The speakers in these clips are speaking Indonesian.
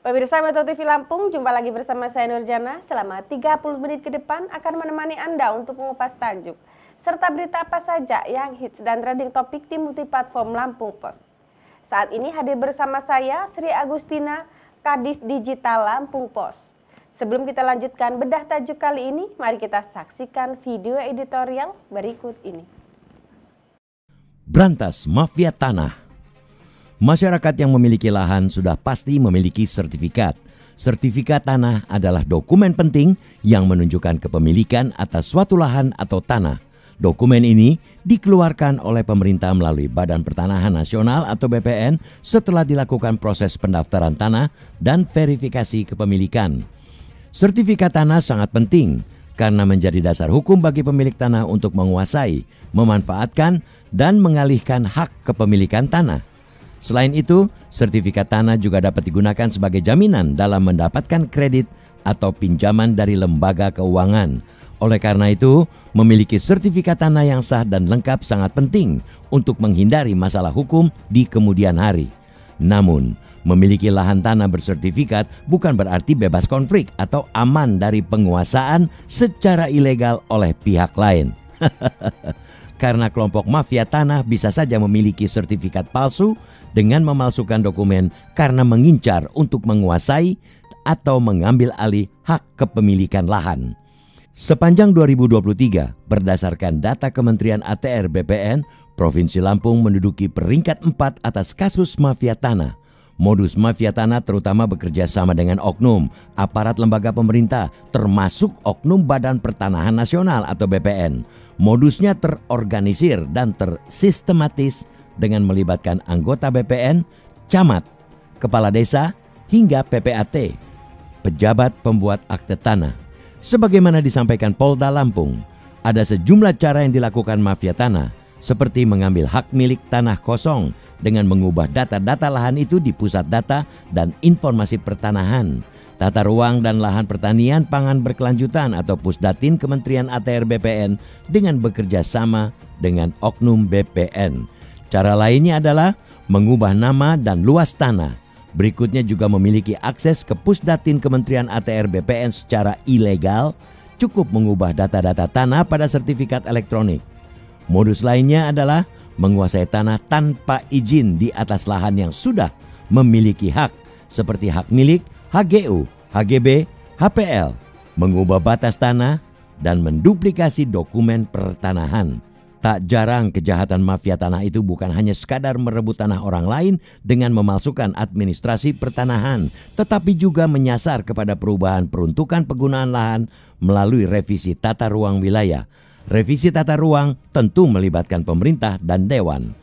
Pemirsa Metro TV Lampung, jumpa lagi bersama saya Nurjana. Selama 30 menit ke depan akan menemani Anda untuk mengupas tajuk serta berita apa saja yang hits dan trending topik di multiplatform Lampung Pos. Saat ini hadir bersama saya Sri Agustina, Kadif Digital Lampung Pos. Sebelum kita lanjutkan bedah tajuk kali ini, mari kita saksikan video editorial berikut ini. Berantas mafia tanah. Masyarakat yang memiliki lahan sudah pasti memiliki sertifikat. Sertifikat tanah adalah dokumen penting yang menunjukkan kepemilikan atas suatu lahan atau tanah. Dokumen ini dikeluarkan oleh pemerintah melalui Badan Pertanahan Nasional atau BPN setelah dilakukan proses pendaftaran tanah dan verifikasi kepemilikan. Sertifikat tanah sangat penting karena menjadi dasar hukum bagi pemilik tanah untuk menguasai, memanfaatkan, dan mengalihkan hak kepemilikan tanah. Selain itu, sertifikat tanah juga dapat digunakan sebagai jaminan dalam mendapatkan kredit atau pinjaman dari lembaga keuangan. Oleh karena itu, memiliki sertifikat tanah yang sah dan lengkap sangat penting untuk menghindari masalah hukum di kemudian hari. Namun, memiliki lahan tanah bersertifikat bukan berarti bebas konflik atau aman dari penguasaan secara ilegal oleh pihak lain. Karena kelompok mafia tanah bisa saja memiliki sertifikat palsu dengan memalsukan dokumen karena mengincar untuk menguasai atau mengambil alih hak kepemilikan lahan. Sepanjang 2023, berdasarkan data Kementerian ATR BPN, Provinsi Lampung menduduki peringkat 4 atas kasus mafia tanah. Modus mafia tanah terutama bekerja sama dengan oknum, aparat lembaga pemerintah, termasuk oknum Badan Pertanahan Nasional atau BPN. Modusnya terorganisir dan tersistematis dengan melibatkan anggota BPN, camat, kepala desa, hingga PPAT, pejabat pembuat akte tanah. Sebagaimana disampaikan Polda Lampung, ada sejumlah cara yang dilakukan mafia tanah, seperti mengambil hak milik tanah kosong dengan mengubah data-data lahan itu di pusat data dan informasi pertanahan, tata ruang dan lahan pertanian pangan berkelanjutan atau Pusdatin Kementerian ATR BPN dengan bekerja sama dengan oknum BPN. Cara lainnya adalah mengubah nama dan luas tanah. Berikutnya juga memiliki akses ke Pusdatin Kementerian ATR BPN secara ilegal, cukup mengubah data-data tanah pada sertifikat elektronik. Modus lainnya adalah menguasai tanah tanpa izin di atas lahan yang sudah memiliki hak, seperti hak milik, HGU, HGB, HPL, mengubah batas tanah, dan menduplikasi dokumen pertanahan. Tak jarang kejahatan mafia tanah itu bukan hanya sekadar merebut tanah orang lain dengan memalsukan administrasi pertanahan, tetapi juga menyasar kepada perubahan peruntukan penggunaan lahan melalui revisi tata ruang wilayah. Revisi tata ruang tentu melibatkan pemerintah dan dewan.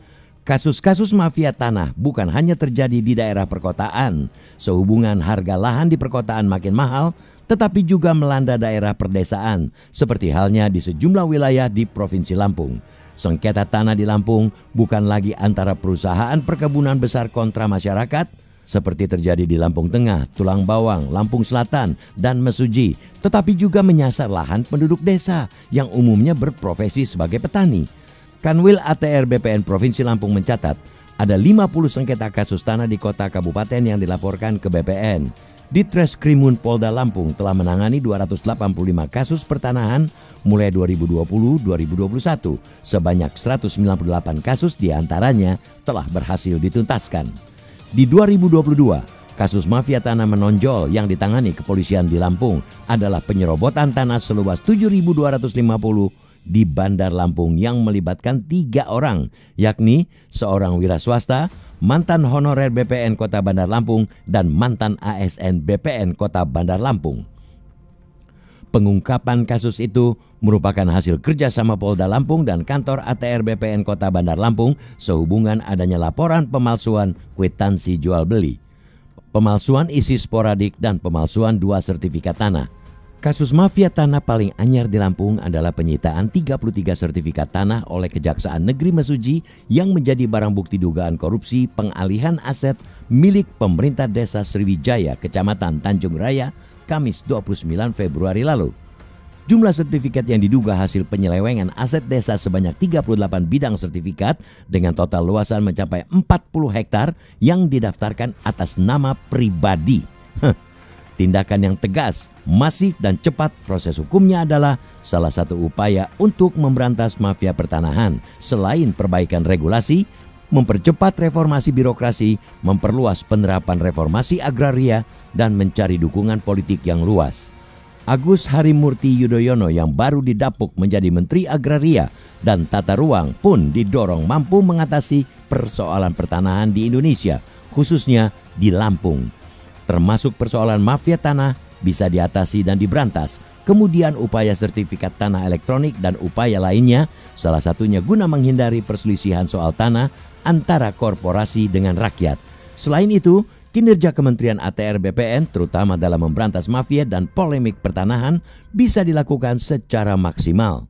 Kasus-kasus mafia tanah bukan hanya terjadi di daerah perkotaan, sehubungan harga lahan di perkotaan makin mahal, tetapi juga melanda daerah perdesaan, seperti halnya di sejumlah wilayah di Provinsi Lampung. Sengketa tanah di Lampung bukan lagi antara perusahaan perkebunan besar kontra masyarakat, seperti terjadi di Lampung Tengah, Tulang Bawang, Lampung Selatan, dan Mesuji, tetapi juga menyasar lahan penduduk desa yang umumnya berprofesi sebagai petani. Kanwil ATR BPN Provinsi Lampung mencatat ada 50 sengketa kasus tanah di kota kabupaten yang dilaporkan ke BPN. Ditreskrimum Polda Lampung telah menangani 285 kasus pertanahan mulai 2020-2021. Sebanyak 198 kasus diantaranya telah berhasil dituntaskan. Di 2022, kasus mafia tanah menonjol yang ditangani kepolisian di Lampung adalah penyerobotan tanah seluas 7.250 di Bandar Lampung yang melibatkan 3 orang, yakni seorang wira swasta, mantan honorer BPN Kota Bandar Lampung, dan mantan ASN BPN Kota Bandar Lampung. Pengungkapan kasus itu merupakan hasil kerjasama Polda Lampung dan kantor ATR BPN Kota Bandar Lampung sehubungan adanya laporan pemalsuan kwitansi jual beli, pemalsuan isi sporadik, dan pemalsuan 2 sertifikat tanah. Kasus mafia tanah paling anyar di Lampung adalah penyitaan 33 sertifikat tanah oleh Kejaksaan Negeri Mesuji yang menjadi barang bukti dugaan korupsi pengalihan aset milik pemerintah Desa Sriwijaya, Kecamatan Tanjung Raya, Kamis 29 Februari lalu. Jumlah sertifikat yang diduga hasil penyelewengan aset desa sebanyak 38 bidang sertifikat dengan total luasan mencapai 40 hektar yang didaftarkan atas nama pribadi. Tindakan yang tegas, masif dan cepat proses hukumnya adalah salah satu upaya untuk memberantas mafia pertanahan. Selain perbaikan regulasi, mempercepat reformasi birokrasi, memperluas penerapan reformasi agraria, dan mencari dukungan politik yang luas. Agus Harimurti Yudhoyono yang baru didapuk menjadi Menteri Agraria dan Tata Ruang pun didorong mampu mengatasi persoalan pertanahan di Indonesia, khususnya di Lampung. Termasuk persoalan mafia tanah bisa diatasi dan diberantas. Kemudian upaya sertifikat tanah elektronik dan upaya lainnya, salah satunya guna menghindari perselisihan soal tanah antara korporasi dengan rakyat. Selain itu, kinerja Kementerian ATR BPN terutama dalam memberantas mafia dan polemik pertanahan bisa dilakukan secara maksimal.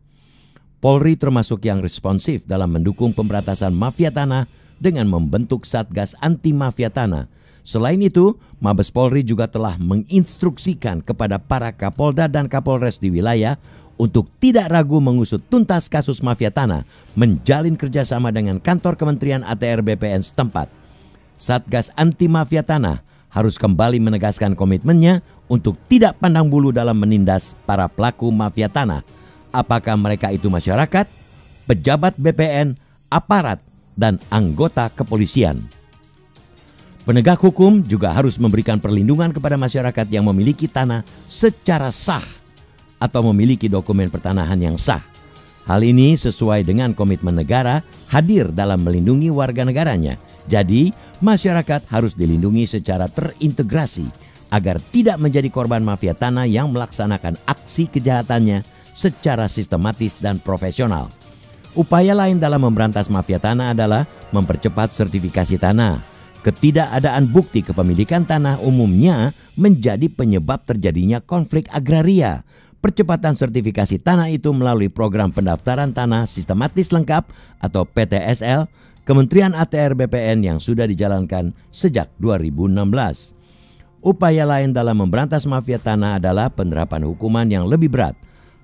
Polri termasuk yang responsif dalam mendukung pemberantasan mafia tanah dengan membentuk Satgas Anti Mafia Tanah. Selain itu, Mabes Polri juga telah menginstruksikan kepada para Kapolda dan Kapolres di wilayah untuk tidak ragu mengusut tuntas kasus mafia tanah, menjalin kerjasama dengan kantor Kementerian ATR BPN setempat. Satgas Anti Mafia Tanah harus kembali menegaskan komitmennya untuk tidak pandang bulu dalam menindas para pelaku mafia tanah. Apakah mereka itu masyarakat, pejabat BPN, aparat, dan anggota kepolisian. Penegak hukum juga harus memberikan perlindungan kepada masyarakat yang memiliki tanah secara sah atau memiliki dokumen pertanahan yang sah. Hal ini sesuai dengan komitmen negara hadir dalam melindungi warga negaranya. Jadi, masyarakat harus dilindungi secara terintegrasi agar tidak menjadi korban mafia tanah yang melaksanakan aksi kejahatannya secara sistematis dan profesional. Upaya lain dalam memberantas mafia tanah adalah mempercepat sertifikasi tanah. Ketidakadaan bukti kepemilikan tanah umumnya menjadi penyebab terjadinya konflik agraria. Percepatan sertifikasi tanah itu melalui program pendaftaran tanah sistematis lengkap atau PTSL Kementerian ATR BPN yang sudah dijalankan sejak 2016. Upaya lain dalam memberantas mafia tanah adalah penerapan hukuman yang lebih berat.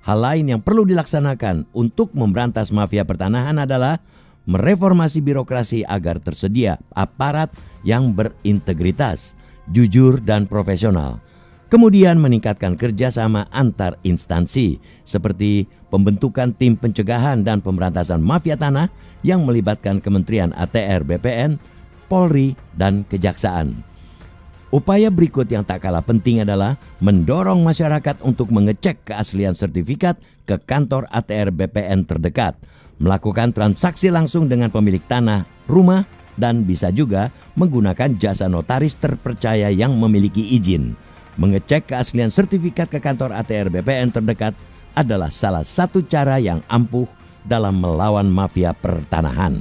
Hal lain yang perlu dilaksanakan untuk memberantas mafia pertanahan adalah mereformasi birokrasi agar tersedia aparat yang berintegritas, jujur dan profesional. Kemudian meningkatkan kerjasama antar instansi seperti pembentukan tim pencegahan dan pemberantasan mafia tanah yang melibatkan Kementerian ATR BPN, Polri, dan Kejaksaan. Upaya berikut yang tak kalah penting adalah mendorong masyarakat untuk mengecek keaslian sertifikat ke kantor ATR BPN terdekat, melakukan transaksi langsung dengan pemilik tanah, rumah, dan bisa juga menggunakan jasa notaris terpercaya yang memiliki izin. Mengecek keaslian sertifikat ke kantor ATR BPN terdekat adalah salah satu cara yang ampuh dalam melawan mafia pertanahan.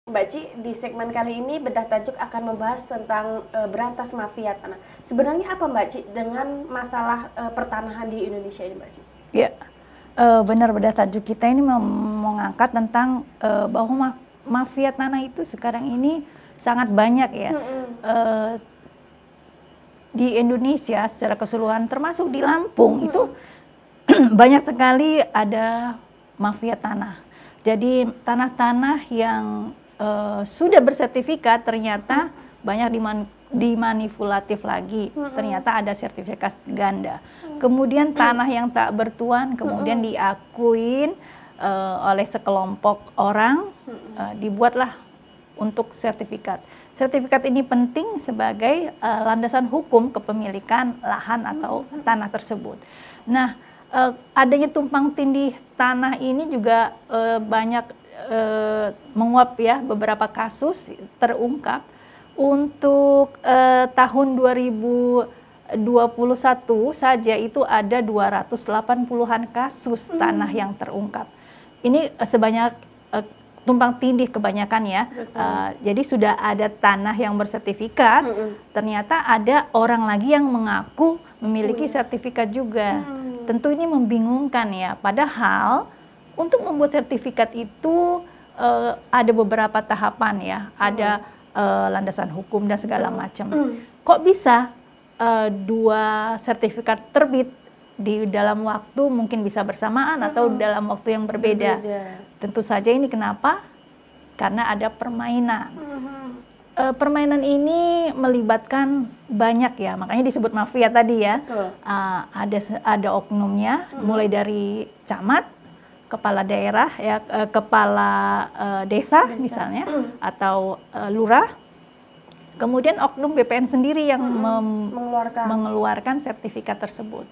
Mbak Ci, di segmen kali ini Bedah Tajuk akan membahas tentang berantas mafia tanah. Sebenarnya apa Mbak Ci dengan masalah pertanahan di Indonesia ini Mbak Ci? Ya, benar Bedah Tajuk kita ini mengangkat tentang bahwa mafia tanah itu sekarang ini sangat banyak ya. Di Indonesia secara keseluruhan termasuk di Lampung itu banyak sekali ada mafia tanah. Jadi tanah-tanah yang sudah bersertifikat ternyata banyak dimanipulatif lagi. Ternyata ada sertifikat ganda. Kemudian tanah yang tak bertuan kemudian diakuin oleh sekelompok orang, dibuatlah untuk sertifikat. Sertifikat ini penting sebagai landasan hukum kepemilikan lahan atau tanah tersebut. Nah, adanya tumpang tindih tanah ini juga banyak menguap ya, beberapa kasus terungkap. Untuk tahun 2021 saja itu ada 280-an kasus tanah yang terungkap. Ini sebanyak tumpang tindih kebanyakan ya. Jadi sudah ada tanah yang bersertifikat, ternyata ada orang lagi yang mengaku memiliki sertifikat juga. Tentu ini membingungkan ya, padahal untuk membuat sertifikat itu ada beberapa tahapan ya, ada landasan hukum dan segala macam. Kok bisa dua sertifikat terbit di dalam waktu mungkin bisa bersamaan atau dalam waktu yang berbeda. Tentu saja ini kenapa? Karena ada permainan. Permainan ini melibatkan banyak ya, makanya disebut mafia tadi ya. Ada oknumnya, mulai dari camat, kepala daerah ya, kepala desa misalnya, atau lurah. Kemudian oknum BPN sendiri yang mengeluarkan sertifikat tersebut.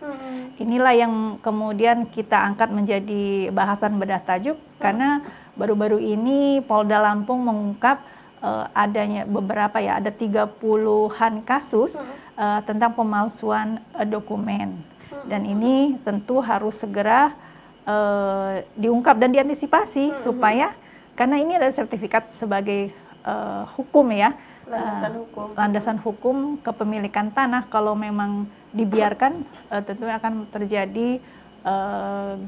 Inilah yang kemudian kita angkat menjadi bahasan bedah tajuk, karena baru-baru ini Polda Lampung mengungkap adanya beberapa ya, ada 30-an kasus tentang pemalsuan dokumen. Dan ini tentu harus segera diungkap dan diantisipasi supaya, karena ini adalah sertifikat sebagai hukum ya, landasan hukum kepemilikan tanah. Kalau memang dibiarkan tentunya akan terjadi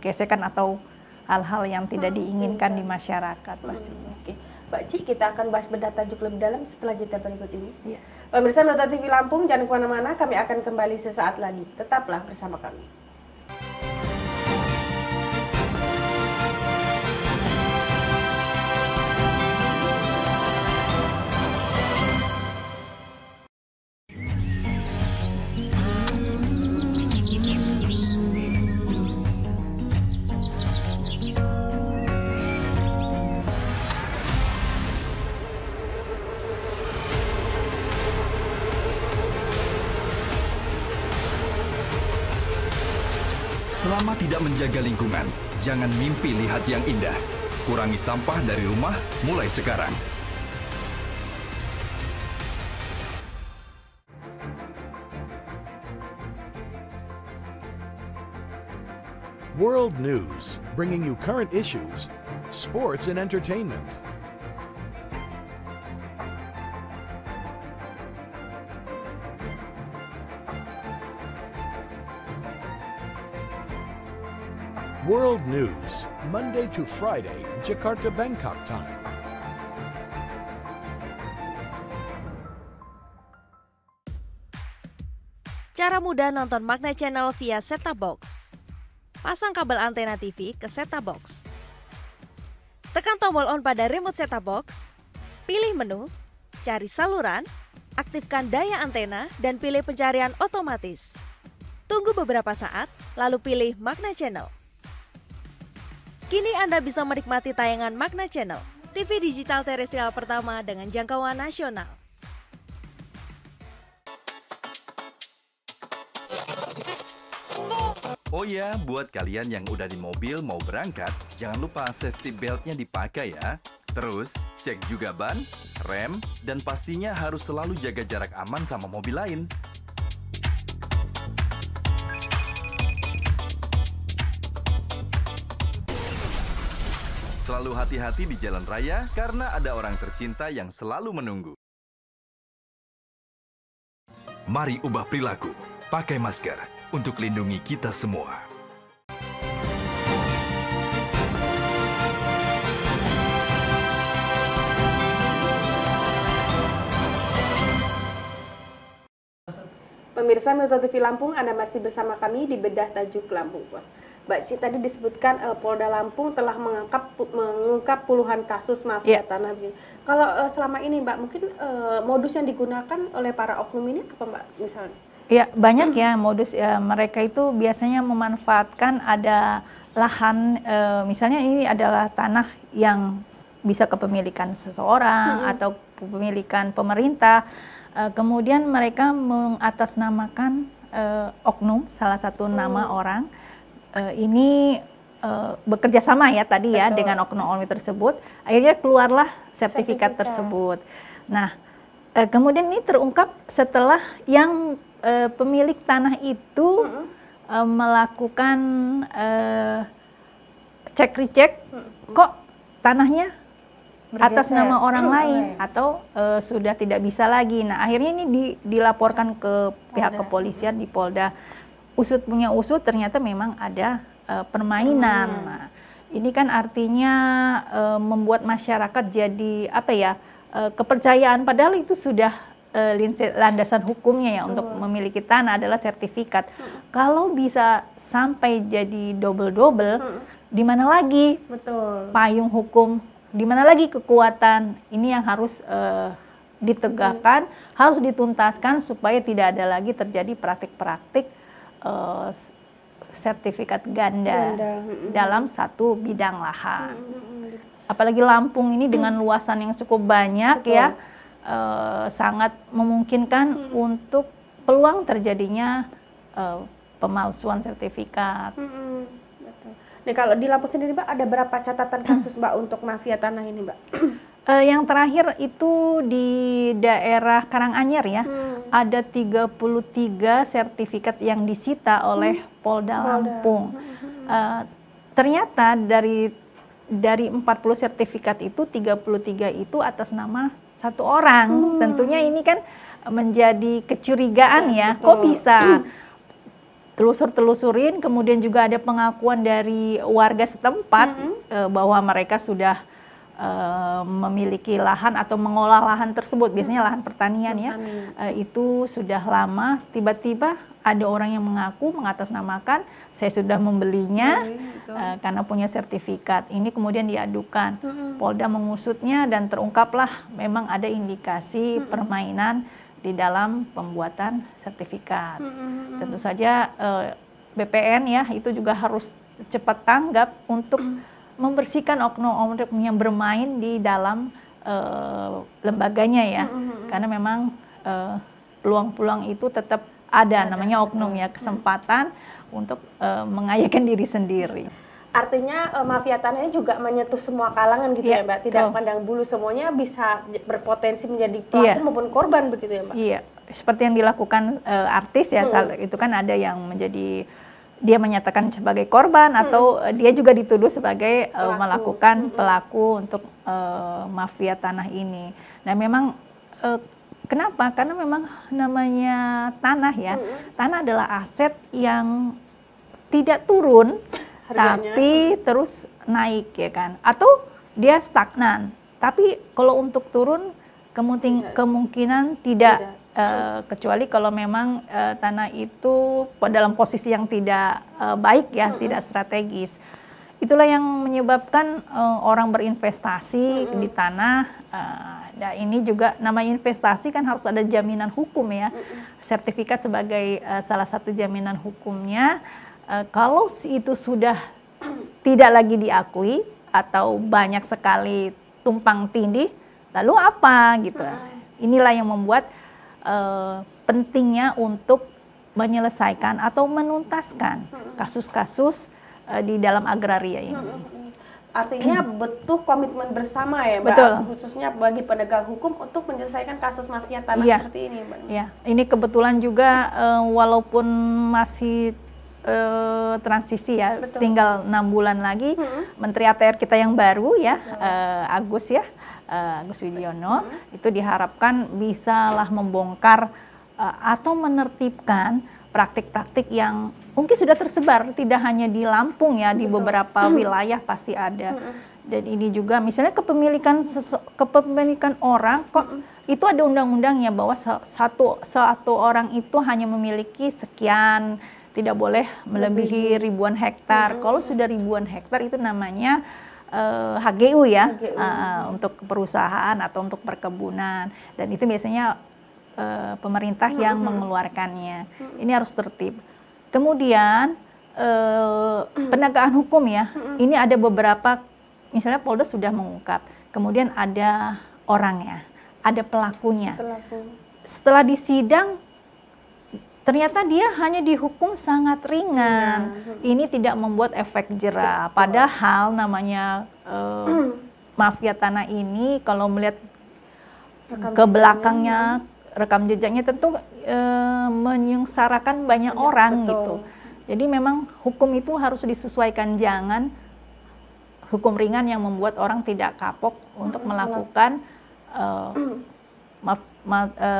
gesekan atau hal-hal yang tidak diinginkan di masyarakat pastinya. Mbak Ci, kita akan bahas bedah tajuk lebih dalam setelah jeda berikut ini. Pemirsa Nota TV Lampung, jangan kemana-mana, kami akan kembali sesaat lagi. Tetaplah bersama kami. Selama tidak menjaga lingkungan, jangan mimpi lihat yang indah. Kurangi sampah dari rumah mulai sekarang. World News, bringing you current issues, sports and entertainment. World News, Monday to Friday, Jakarta Bangkok time. Cara mudah nonton Magna Channel via set-top box. Pasang kabel antena TV ke set-top box. Tekan tombol on pada remote set-top box, pilih menu, cari saluran, aktifkan daya antena, dan pilih pencarian otomatis. Tunggu beberapa saat, lalu pilih Magna Channel. Kini Anda bisa menikmati tayangan Magna Channel, TV digital terestrial pertama dengan jangkauan nasional. Oh ya, buat kalian yang udah di mobil mau berangkat, jangan lupa safety belt-nya dipakai ya. Terus, cek juga ban, rem, dan pastinya harus selalu jaga jarak aman sama mobil lain. Selalu hati-hati di jalan raya karena ada orang tercinta yang selalu menunggu. Mari ubah perilaku, pakai masker untuk lindungi kita semua. Pemirsa Nota TV Lampung, Anda masih bersama kami di Bedah Tajuk Lampung Pos. Mbak Ci, tadi disebutkan Polda Lampung telah mengungkap puluhan kasus mafia tanah. Kalau selama ini Mbak, mungkin modus yang digunakan oleh para oknum ini apa Mbak misalnya? Ya, banyak ya modus mereka itu biasanya memanfaatkan ada lahan, misalnya ini adalah tanah yang bisa kepemilikan seseorang atau kepemilikan pemerintah. Kemudian mereka mengatasnamakan oknum, salah satu nama orang. Ini bekerja sama ya tadi ya dengan oknum-oknum tersebut, akhirnya keluarlah sertifikat tersebut. Nah, kemudian ini terungkap setelah yang pemilik tanah itu melakukan cek-recek, kok tanahnya atas nama orang lain atau sudah tidak bisa lagi. Nah, akhirnya ini dilaporkan ke pihak kepolisian di Polda. Usut punya usut, ternyata memang ada permainan. Nah, ini kan artinya membuat masyarakat jadi apa ya, kepercayaan, padahal itu sudah landasan hukumnya ya untuk memiliki tanah adalah sertifikat. Kalau bisa sampai jadi double-double, di mana lagi payung hukum, di mana lagi kekuatan? Ini yang harus ditegakkan, harus dituntaskan supaya tidak ada lagi terjadi praktik-praktik sertifikat ganda dalam satu bidang lahan. Apalagi Lampung ini dengan luasan yang cukup banyak ya, sangat memungkinkan untuk peluang terjadinya pemalsuan sertifikat. Nah, kalau di Lampung sendiri Mbak, ada berapa catatan kasus Mbak untuk mafia tanah ini Mbak? Yang terakhir itu di daerah Karanganyar ya, ada 33 sertifikat yang disita oleh Polda Lampung. Ternyata dari 40 sertifikat itu 33 itu atas nama satu orang. Tentunya ini kan menjadi kecurigaan ya, kok bisa? Telusur-telusurin, kemudian juga ada pengakuan dari warga setempat bahwa mereka sudah memiliki lahan atau mengolah lahan tersebut, biasanya lahan pertanian ya, itu sudah lama. Tiba-tiba ada orang yang mengatasnamakan saya sudah membelinya karena punya sertifikat. Ini kemudian diadukan, Polda mengusutnya dan terungkaplah memang ada indikasi permainan di dalam pembuatan sertifikat. Tentu saja BPN ya itu juga harus cepat tanggap untuk membersihkan oknum-oknum yang bermain di dalam lembaganya ya, karena memang peluang-peluang itu tetap ada, namanya oknum ya, kesempatan untuk mengayakan diri sendiri. Artinya mafia tanah ini juga menyentuh semua kalangan gitu ya Mbak, tidak pandang bulu, semuanya bisa berpotensi menjadi pelaku maupun korban begitu ya Mbak? Iya, seperti yang dilakukan artis ya, itu kan ada yang menjadi dia menyatakan sebagai korban atau dia juga dituduh sebagai melakukan pelaku untuk mafia tanah ini. Nah memang kenapa? Karena memang namanya tanah ya, tanah adalah aset yang tidak turun harganya, tapi terus naik ya kan, atau dia stagnan. Tapi kalau untuk turun kemungkinan tidak. Kecuali kalau memang tanah itu dalam posisi yang tidak baik ya, tidak strategis. Itulah yang menyebabkan orang berinvestasi di tanah. Nah ini juga namanya investasi kan harus ada jaminan hukum ya. Sertifikat sebagai salah satu jaminan hukumnya. Kalau itu sudah tidak lagi diakui atau banyak sekali tumpang tindih, lalu apa gitu. Inilah yang membuat pentingnya untuk menyelesaikan atau menuntaskan kasus-kasus di dalam agraria ini. Artinya butuh komitmen bersama ya Mbak, betul, khususnya bagi penegak hukum untuk menyelesaikan kasus mafia tanah seperti ini Mbak. Iya, ini kebetulan juga walaupun masih transisi ya, tinggal 6 bulan lagi, Menteri ATR kita yang baru ya, Agus Widiono, itu diharapkan bisalah membongkar atau menertibkan praktik-praktik yang mungkin sudah tersebar, tidak hanya di Lampung ya, di beberapa wilayah pasti ada. Dan ini juga misalnya kepemilikan orang, kok itu ada undang-undangnya bahwa satu orang itu hanya memiliki sekian, tidak boleh melebihi ribuan hektar. Kalau sudah ribuan hektar itu namanya HGU ya, untuk perusahaan atau untuk perkebunan, dan itu biasanya pemerintah yang mengeluarkannya. Ini harus tertib. Kemudian penegakan hukum ya, ini ada beberapa, misalnya Polda sudah mengungkap, kemudian ada orangnya, ada pelakunya. Setelah disidang, ternyata dia hanya dihukum sangat ringan. Ini tidak membuat efek jera. Padahal namanya mafia tanah ini kalau melihat ke belakangnya, rekam jejaknya tentu menyengsarakan banyak orang gitu. Jadi memang hukum itu harus disesuaikan, jangan hukum ringan yang membuat orang tidak kapok untuk melakukan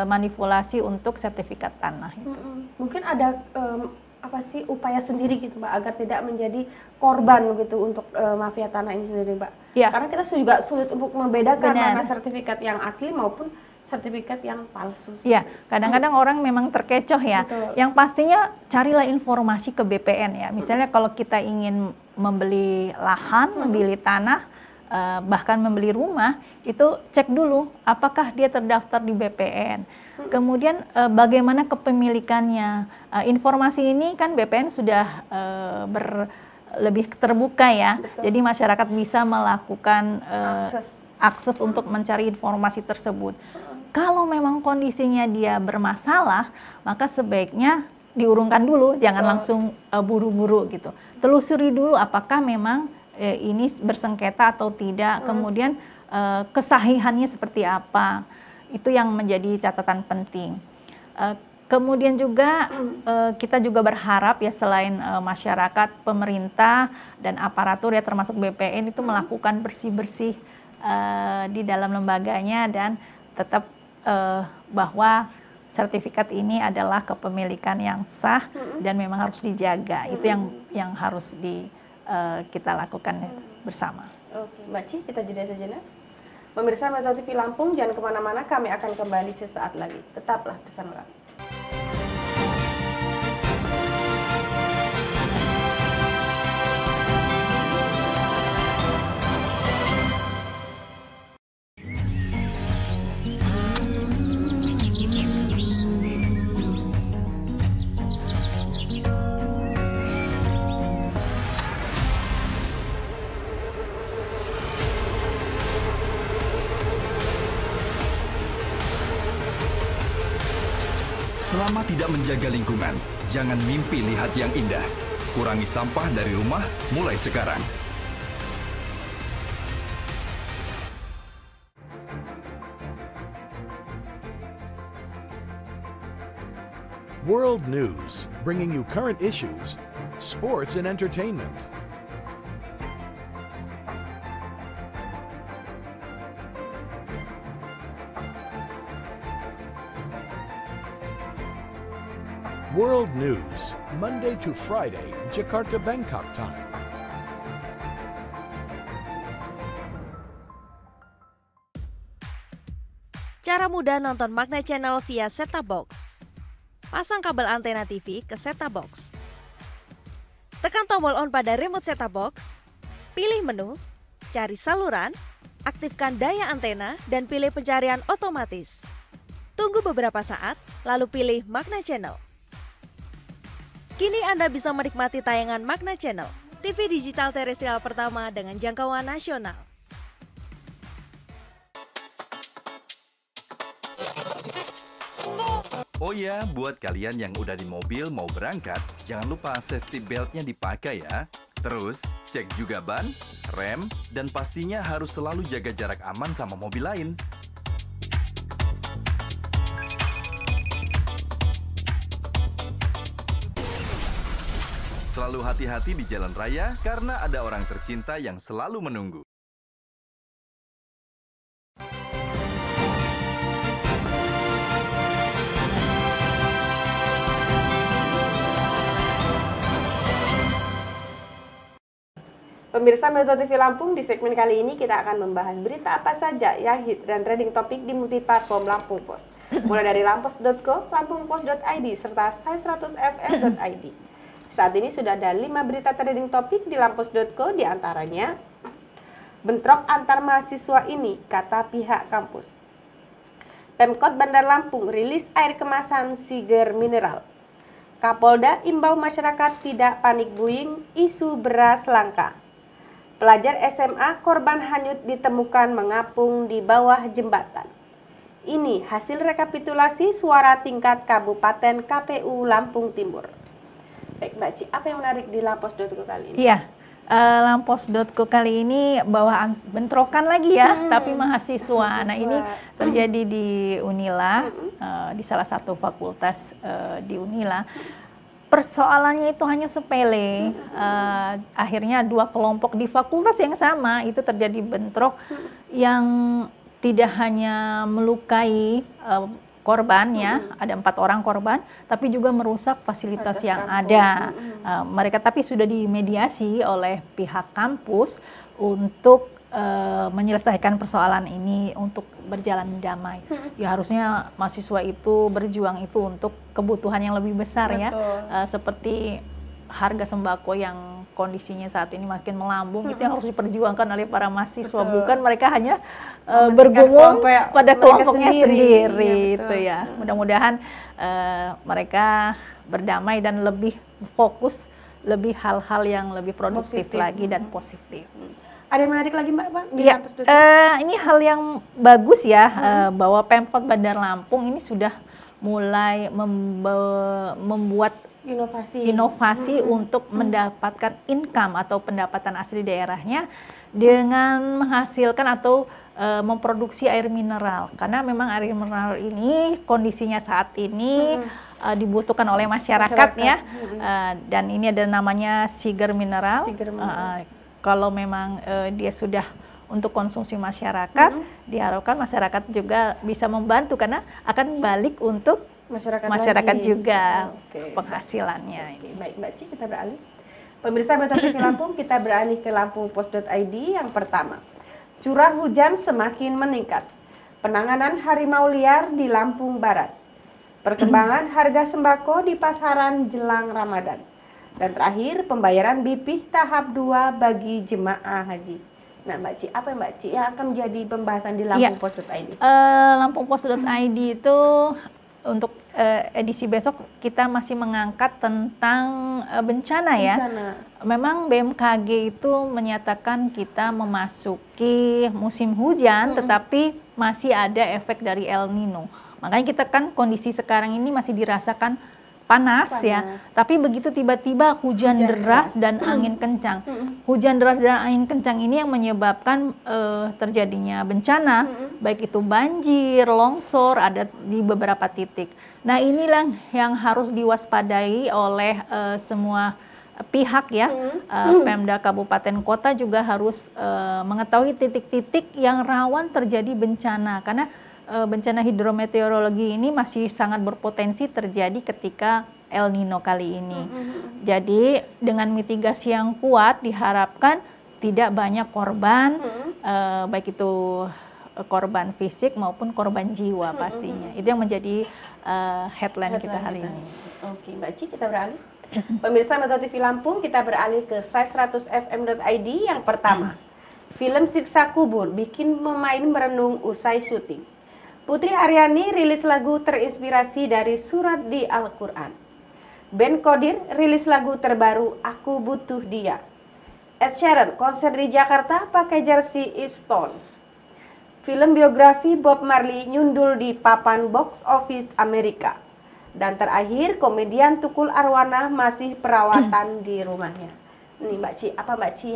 manipulasi untuk sertifikat tanah itu. Mungkin ada upaya sendiri gitu Mbak agar tidak menjadi korban gitu untuk mafia tanah ini sendiri Mbak. Karena kita juga sulit untuk membedakan mana sertifikat yang asli maupun sertifikat yang palsu. Iya, kadang-kadang orang memang terkecoh ya. Betul. Yang pastinya carilah informasi ke BPN ya. Misalnya kalau kita ingin membeli lahan, membeli tanah, bahkan membeli rumah, itu cek dulu apakah dia terdaftar di BPN. Kemudian bagaimana kepemilikannya. Informasi ini kan BPN sudah lebih terbuka ya. Betul. Jadi masyarakat bisa melakukan akses untuk mencari informasi tersebut. Kalau memang kondisinya dia bermasalah, maka sebaiknya diurungkan dulu, jangan langsung buru-buru gitu. Telusuri dulu apakah memang ini bersengketa atau tidak, kemudian kesahihannya seperti apa. Itu yang menjadi catatan penting. Kemudian juga kita juga berharap ya selain masyarakat, pemerintah dan aparatur ya termasuk BPN itu melakukan bersih-bersih di dalam lembaganya dan tetap bahwa sertifikat ini adalah kepemilikan yang sah dan memang harus dijaga. Itu yang harus kita lakukan bersama. Oke, Mbak Ci, kita jeda sejenak. Pemirsa Metro TV Lampung, jangan kemana-mana, kami akan kembali sesaat lagi. Tetaplah bersama kami. Selama tidak menjaga lingkungan, jangan mimpi lihat yang indah. Kurangi sampah dari rumah mulai sekarang. World News, bringing you current issues, sports and entertainment. World News, Monday to Friday, Jakarta Bangkok time. Cara mudah nonton Magna Channel via set-top box. Pasang kabel antena TV ke set-top box. Tekan tombol on pada remote set-top box. Pilih menu, cari saluran, aktifkan daya antena, dan pilih pencarian otomatis. Tunggu beberapa saat, lalu pilih Magna Channel. Kini Anda bisa menikmati tayangan Magna Channel, TV digital terestrial pertama dengan jangkauan nasional. Oh ya, buat kalian yang udah di mobil mau berangkat, jangan lupa safety beltnya dipakai ya. Terus, cek juga ban, rem, dan pastinya harus selalu jaga jarak aman sama mobil lain. Selalu hati-hati di jalan raya karena ada orang tercinta yang selalu menunggu. Pemirsa Metro TV Lampung, di segmen kali ini kita akan membahas berita apa saja yang hit dan trending topik di multiplatform Lampung Post. Mulai dari lampos.co, lampungpost.id, serta sai100fm.id. Saat ini sudah ada 5 berita trending topik di lampos.co, diantaranya bentrok antar mahasiswa ini, kata pihak kampus. Pemkot Bandar Lampung rilis air kemasan Siger Mineral. Kapolda imbau masyarakat tidak panik buying isu beras langka. Pelajar SMA korban hanyut ditemukan mengapung di bawah jembatan. Ini hasil rekapitulasi suara tingkat kabupaten KPU Lampung Timur. Baik Mbak Ci, apa yang menarik di lampos.co kali ini? Iya, lampos.co kali ini bawa bentrokan lagi ya, tapi mahasiswa. Nah ini terjadi di Unila, di salah satu fakultas di Unila. Persoalannya itu hanya sepele, akhirnya 2 kelompok di fakultas yang sama itu terjadi bentrok yang tidak hanya melukai korbannya, ada 4 orang korban, tapi juga merusak fasilitas yang ada. Mereka tapi sudah dimediasi oleh pihak kampus untuk menyelesaikan persoalan ini untuk berjalan damai. Ya harusnya mahasiswa itu berjuang itu untuk kebutuhan yang lebih besar. Betul. Ya, seperti harga sembako yang kondisinya saat ini makin melambung, itu yang harus diperjuangkan oleh para mahasiswa. Betul. Bukan mereka hanya Mementingkan bergumul kelompok pada mereka kelompoknya sendiri. sendiri, Iya, itu betul. ya. Mudah-mudahan mereka berdamai dan lebih fokus, lebih hal-hal yang lebih produktif Positif. lagi dan positif. Ada yang menarik lagi Mbak? Di Ya, kampus Dosen? ini hal yang bagus ya, bahwa Pemkot Bandar Lampung ini sudah mulai membuat inovasi untuk mendapatkan income atau pendapatan asli daerahnya dengan menghasilkan atau memproduksi air mineral. Karena memang air mineral ini kondisinya saat ini dibutuhkan oleh masyarakat ya. Dan ini ada namanya Siger Mineral. Siger Mineral. Kalau memang dia sudah untuk konsumsi masyarakat, diharapkan masyarakat juga bisa membantu karena akan balik untuk masyarakat lagi. juga Oke. penghasilannya. Oke, baik Mbak Ci, kita beralih. Pemirsa Metro TV Lampung, kita beralih ke lampungpost.id yang pertama. Curah hujan semakin meningkat. Penanganan harimau liar di Lampung Barat. Perkembangan harga sembako di pasaran jelang Ramadan. Dan terakhir, pembayaran BPIH tahap 2 bagi jemaah haji. Nah Mbak Ci, apa Mbak Ci yang akan menjadi pembahasan di lampungpost.id? Lampungpost.id itu untuk edisi besok kita masih mengangkat tentang bencana ya. Memang BMKG itu menyatakan kita memasuki musim hujan, tetapi masih ada efek dari El Nino. Makanya kita kan kondisi sekarang ini masih dirasakan panas ya, tapi begitu tiba-tiba hujan deras dan angin kencang. Hujan deras dan angin kencang ini yang menyebabkan terjadinya bencana, baik itu banjir, longsor, ada di beberapa titik. Nah inilah yang harus diwaspadai oleh semua pihak ya. Pemda Kabupaten Kota juga harus mengetahui titik-titik yang rawan terjadi bencana, karena bencana hidrometeorologi ini masih sangat berpotensi terjadi ketika El Nino kali ini. Jadi dengan mitigasi yang kuat diharapkan tidak banyak korban, baik itu korban fisik maupun korban jiwa pastinya. Itu yang menjadi headline kita hari ini. Oke Mbak Ci, kita beralih. Pemirsa Metro TV Lampung, kita beralih ke sai100fm.id yang pertama. Film Siksa Kubur bikin pemain merenung usai syuting. Putri Aryani rilis lagu terinspirasi dari surat di Al-Quran. Ben Kodir rilis lagu terbaru Aku Butuh Dia. Ed Sheeran konser di Jakarta pakai jersey Yves Stone. Film biografi Bob Marley nyundul di papan box office Amerika. Dan terakhir, komedian Tukul Arwana masih perawatan di rumahnya. Nih Mbak Ci, apa Mbak Ci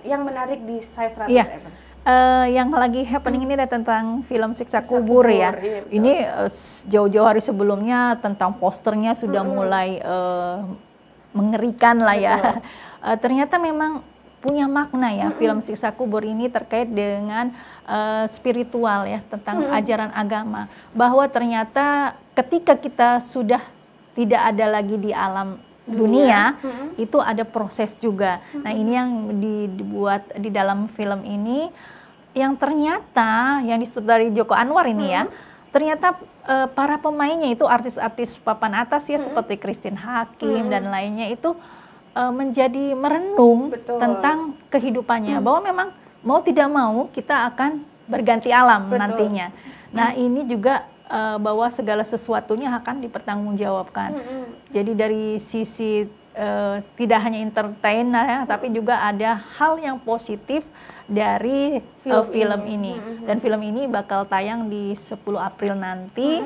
yang menarik di sai100fm? Yang lagi happening ini ada tentang film Siksa Kubur ya. Iya, ini jauh-jauh hari sebelumnya tentang posternya sudah mulai mengerikan lah ya. Ternyata memang punya makna ya film Siksa Kubur ini terkait dengan spiritual ya, tentang ajaran agama. Bahwa ternyata ketika kita sudah tidak ada lagi di alam dunia, itu ada proses juga. Nah ini yang dibuat di dalam film ini, yang ternyata yang disutradari Joko Anwar ini ya, ternyata para pemainnya itu artis-artis papan atas ya, seperti Christine Hakim dan lainnya itu menjadi merenung tentang kehidupannya, bahwa memang mau tidak mau kita akan berganti alam nantinya. Nah ini juga bahwa segala sesuatunya akan dipertanggungjawabkan. Jadi dari sisi tidak hanya entertain ya, tapi juga ada hal yang positif dari film ini. Dan film ini bakal tayang di 10 April nanti,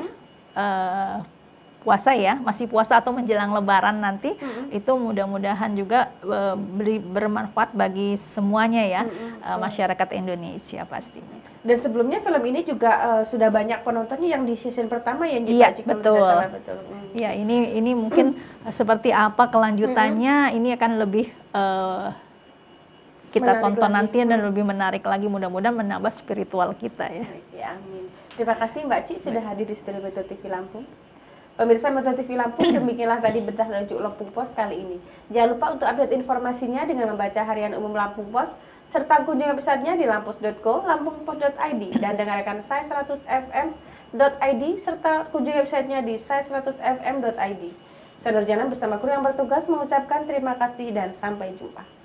puasa ya, masih puasa atau menjelang Lebaran nanti. Itu mudah-mudahan juga bermanfaat bagi semuanya ya, masyarakat Indonesia pastinya. Dan sebelumnya film ini juga sudah banyak penontonnya yang di season pertama yang Iya, betul. Ya, ini mungkin seperti apa kelanjutannya, ini akan lebih kita menarik tonton lagi. nanti dan lebih menarik lagi, mudah-mudahan menambah spiritual kita ya. Ya, amin. Terima kasih Mbak Ci sudah hadir di studio Metro TV Lampung. Pemirsa Metro TV Lampung, demikianlah tadi bedah tajuk Lampung Post kali ini. Jangan lupa untuk update informasinya dengan membaca Harian Umum Lampung Post serta kunjungi websitenya di lampus.co, lampungpos.id, dan dengarkan sai100fm.id, serta kunjungi websitenya di sai100fm.id. Saya Nurjana bersama kru yang bertugas mengucapkan terima kasih dan sampai jumpa.